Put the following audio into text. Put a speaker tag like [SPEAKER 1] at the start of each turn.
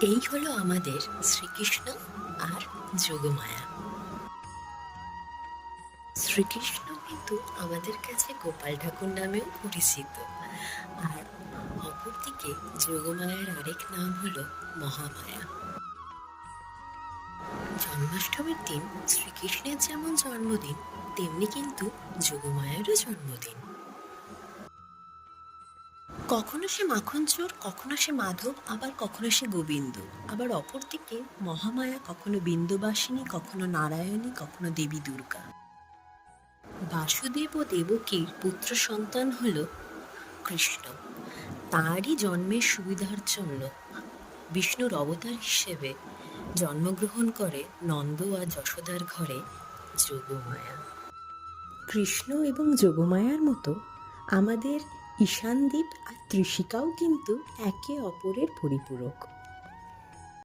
[SPEAKER 1] এই হলো আমাদের শ্রীকৃষ্ণ আর যোগমায়া। শ্রীকৃষ্ণ কিন্তু আমাদের কাছে গোপাল ঠাকুর নামেও পরিচিত, আর অপরদিকে যোগমায়ার আরেক নাম হলো মহামায়া। জন্মাষ্টমীর দিন শ্রীকৃষ্ণের যেমন জন্মদিন, তেমনি কিন্তু যোগমায়ারও জন্মদিন। কখনো সে মাখন চোর, কখনো সে মাধব, আবার কখনো সে গোবিন্দ। আবার অপরদিকে মহামায়া কখনো বিন্দুবাসিনী, কখনো নারায়ণী, কখনো দেবী দুর্গা। বাসুদেব ও দেবকীর পুত্র সন্তান হল কৃষ্ণ। তাঁরই জন্মের সুবিধার জন্য বিষ্ণুর অবতার হিসেবে জন্মগ্রহণ করে নন্দ আর যশোদার ঘরে যোগমায়া। কৃষ্ণ এবং যোগমায়ার মতো আমাদের ঈশানদীপ আর ত্রিশিকাও কিন্তু একে অপরের পরিপূরক।